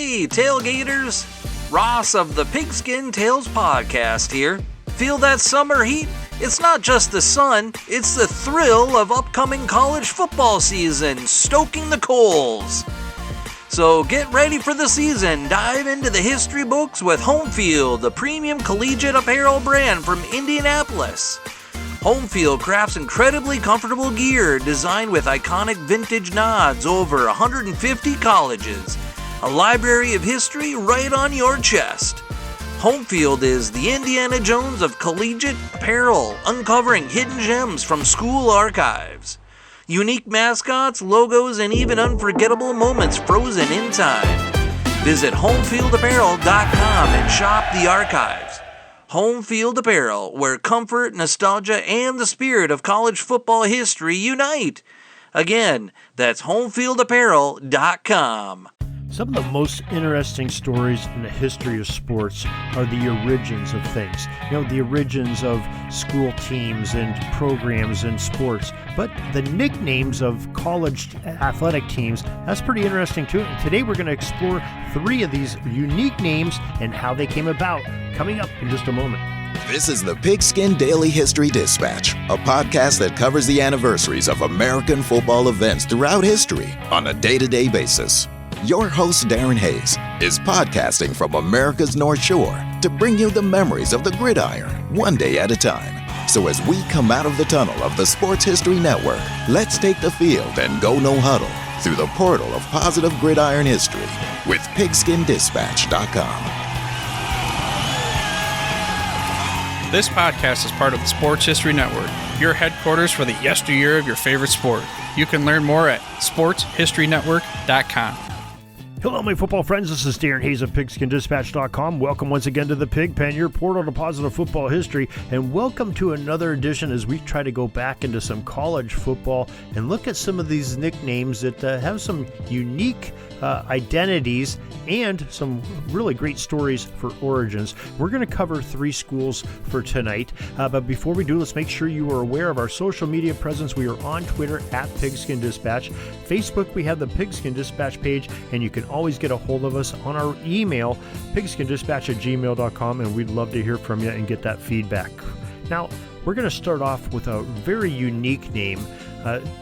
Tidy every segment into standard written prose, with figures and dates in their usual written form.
Hey, tailgaters! Ross of the Pigskin Tales podcast here. Feel that summer heat? It's not just the sun, it's the thrill of upcoming college football season, stoking the coals. So get ready for the season, dive into the history books with Homefield, the premium collegiate apparel brand from Indianapolis. Homefield crafts incredibly comfortable gear designed with iconic vintage nods over 150 colleges. A library of history right on your chest. Homefield is the Indiana Jones of collegiate apparel, uncovering hidden gems from school archives. Unique mascots, logos, and even unforgettable moments frozen in time. Visit homefieldapparel.com and shop the archives. Homefield Apparel, where comfort, nostalgia, and the spirit of college football history unite. Again, that's homefieldapparel.com. Some of the most interesting stories in the history of sports are the origins of things. You know, the origins of school teams and programs and sports. But the nicknames of college athletic teams, that's pretty interesting too. And today we're going to explore 3 of these unique names and how they came about. Coming up in just a moment. This is the Pigskin Daily History Dispatch, a podcast that covers the anniversaries of American football events throughout history on a day-to-day basis. Your host, Darren Hayes, is podcasting from America's North Shore to bring you the memories of the gridiron, one day at a time. So as we come out of the tunnel of the Sports History Network, let's take the field and go no huddle through the portal of positive gridiron history with pigskindispatch.com. This podcast is part of the Sports History Network, your headquarters for the yesteryear of your favorite sport. You can learn more at sportshistorynetwork.com. Hello, my football friends. This is Darren Hayes of PigskinDispatch.com. Welcome once again to the Pig Pen, your portal to positive football history, and welcome to another edition as we try to go back into some college football and look at some of these nicknames that have some unique identities and some really great stories for origins. We're going to cover 3 schools for tonight, but before we do, let's make sure you are aware of our social media presence. We are on Twitter at Pigskin Dispatch. Facebook, we have the Pigskin Dispatch page, and you can always get a hold of us on our email, pigskindispatch@gmail.com, and we'd love to hear from you and get that feedback. Now, we're going to start off with a very unique name.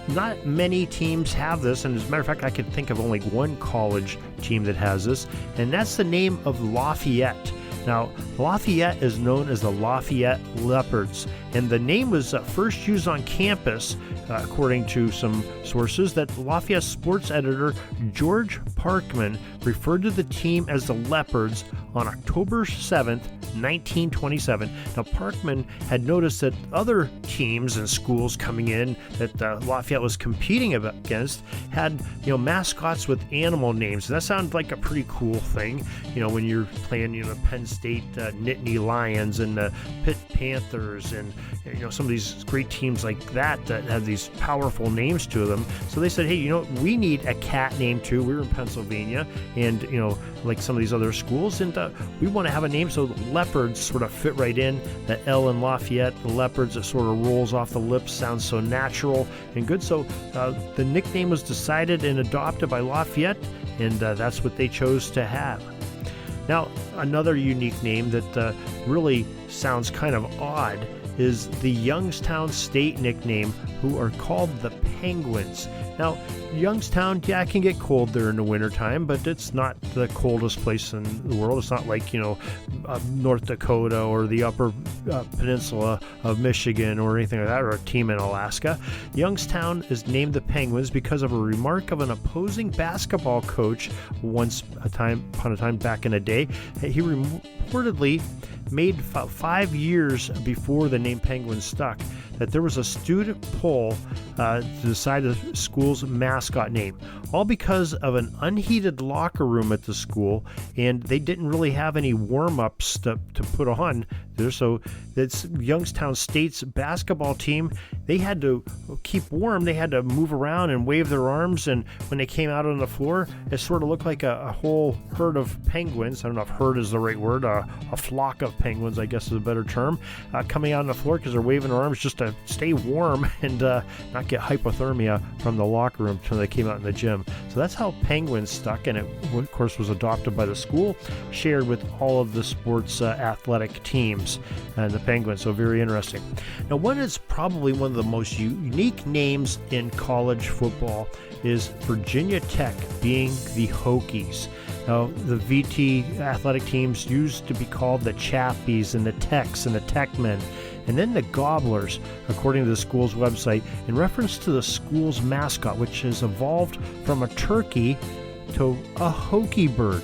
Not many teams have this, and as a matter of fact, I can think of only one college team that has this, and that's the name of Lafayette. Now, Lafayette is known as the Lafayette Leopards, and the name was first used on campus, according to some sources, that Lafayette sports editor George Parkman referred to the team as the Leopards on October 7th, 1927. Now, Parkman had noticed that other teams and schools coming in that Lafayette was competing against had, mascots with animal names. And that sounds like a pretty cool thing, when you're playing, Penn State Nittany Lions and the Pitt Panthers and, some of these great teams like that have these powerful names to them. So they said, hey, we need a cat name too. We're in Pennsylvania and, like some of these other schools, and we want to have a name so the Leopards sort of fit right in. The L in Lafayette, the Leopards, it sort of rolls off the lips, sounds so natural and good. So the nickname was decided and adopted by Lafayette, and that's what they chose to have. Now, another unique name that really sounds kind of odd is the Youngstown State nickname, who are called the Penguins. Now, Youngstown, it can get cold there in the wintertime, but it's not the coldest place in the world. It's not like, North Dakota or the upper peninsula of Michigan or anything like that, or a team in Alaska. Youngstown is named the Penguins because of a remark of an opposing basketball coach upon a time back in the day. He reportedly made 5 years before the name Penguins stuck that there was a student poll to decide the school's mascot name, all because of an unheated locker room at the school, and they didn't really have any warm-ups to put on. there. So it's Youngstown State's basketball team. They had to keep warm. They had to move around and wave their arms. And when they came out on the floor, it sort of looked like a whole herd of penguins. I don't know if herd is the right word. A flock of penguins, I guess is a better term, coming out on the floor because they're waving their arms just to stay warm and not get hypothermia from the locker room until they came out in the gym. So that's how penguins stuck, and it, of course, was adopted by the school, shared with all of the sports athletic teams and the penguins. So very interesting. Now, one is probably one of the most unique names in college football is Virginia Tech being the Hokies. Now, the VT athletic teams used to be called the Chappies and the Techs and the Techmen, and then the Gobblers, according to the school's website, in reference to the school's mascot, which has evolved from a turkey to a Hokie bird.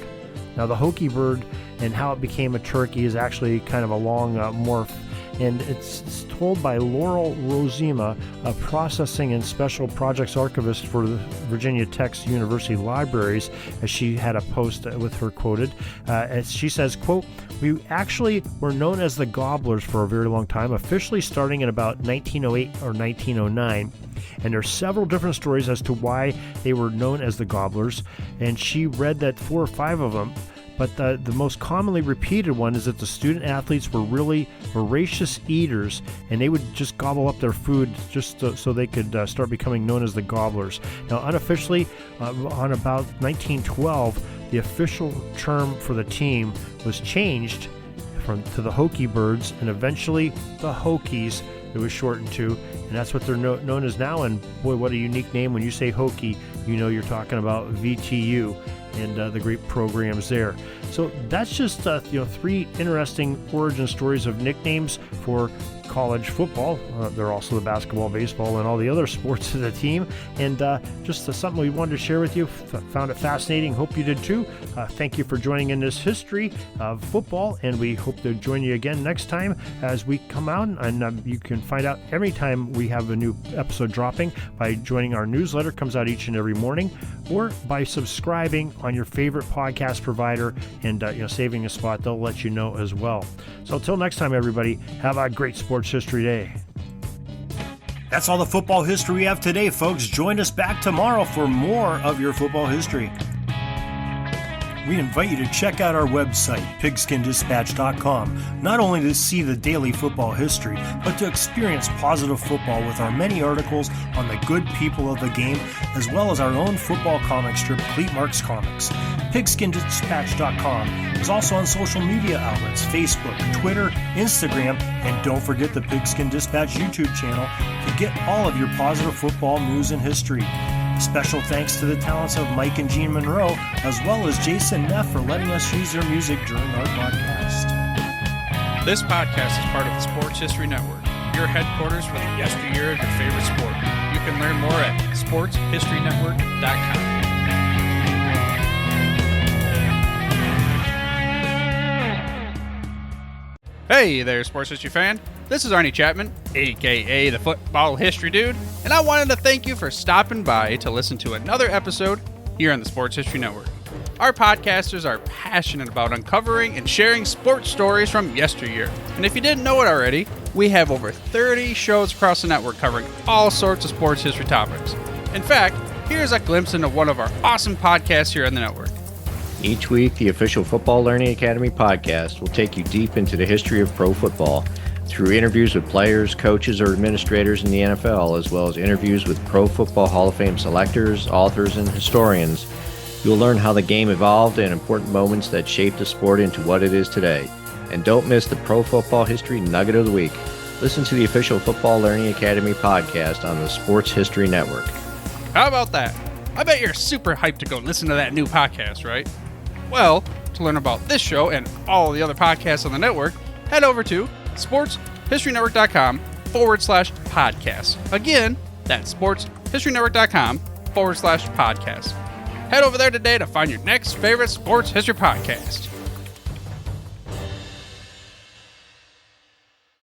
Now, the Hokie bird and how it became a turkey is actually kind of a long morph, and it's told by Laurel Rosema, a processing and special projects archivist for Virginia Tech's University Libraries, as she had a post with her quoted. As she says, quote, "We actually were known as the Gobblers for a very long time, officially starting in about 1908 or 1909. And there are several different stories as to why they were known as the Gobblers, and she read that 4 or 5 of them. But the most commonly repeated one is that the student athletes were really voracious eaters, and they would just gobble up their food just so they could start becoming known as the Gobblers. Now, unofficially, on about 1912, the official term for the team was changed to the Hokie Birds, and eventually the Hokies it was shortened to, and that's what they're known as now. And boy, what a unique name. When you say Hokie, you know you're talking about VTU and the great programs there. So that's just 3 interesting origin stories of nicknames for college football. They're also the basketball, baseball, and all the other sports of the team. And just something we wanted to share with you. Found it fascinating. Hope you did too. Thank you for joining in this history of football, and we hope to join you again next time as we come out. And you can find out every time we have a new episode dropping by joining our newsletter. It comes out each and every morning, or by subscribing on your favorite podcast provider and saving a spot. They'll let you know as well. So until next time, everybody, have a great Sports History Day. That's all the football history we have today, folks. Join us back tomorrow for more of your football history. We invite you to check out our website, pigskindispatch.com, not only to see the daily football history, but to experience positive football with our many articles on the good people of the game, as well as our own football comic strip, Cleat Marks Comics. Pigskindispatch.com is also on social media outlets, Facebook, Twitter, Instagram, and don't forget the Pigskin Dispatch YouTube channel to get all of your positive football news and history. Special thanks to the talents of Mike and Gene Monroe, as well as Jason Neff for letting us use their music during our podcast. This podcast is part of the Sports History Network, your headquarters for the yesteryear of your favorite sport. You can learn more at sportshistorynetwork.com. Hey there, sports history fan. This is Arnie Chapman, aka the Football History Dude, and I wanted to thank you for stopping by to listen to another episode here on the Sports History Network. Our podcasters are passionate about uncovering and sharing sports stories from yesteryear. And if you didn't know it already, we have over 30 shows across the network covering all sorts of sports history topics. In fact, here's a glimpse into one of our awesome podcasts here on the network. Each week, the official Football Learning Academy podcast will take you deep into the history of pro football through interviews with players, coaches, or administrators in the NFL, as well as interviews with Pro Football Hall of Fame selectors, authors, and historians. You'll learn how the game evolved and important moments that shaped the sport into what it is today. And don't miss the Pro Football History Nugget of the Week. Listen to the official Football Learning Academy podcast on the Sports History Network. How about that? I bet you're super hyped to go listen to that new podcast, right? Well, to learn about this show and all the other podcasts on the network, head over to sportshistorynetwork.com/podcast. Again, that's sportshistorynetwork.com/podcast. Head over there today to find your next favorite sports history podcast.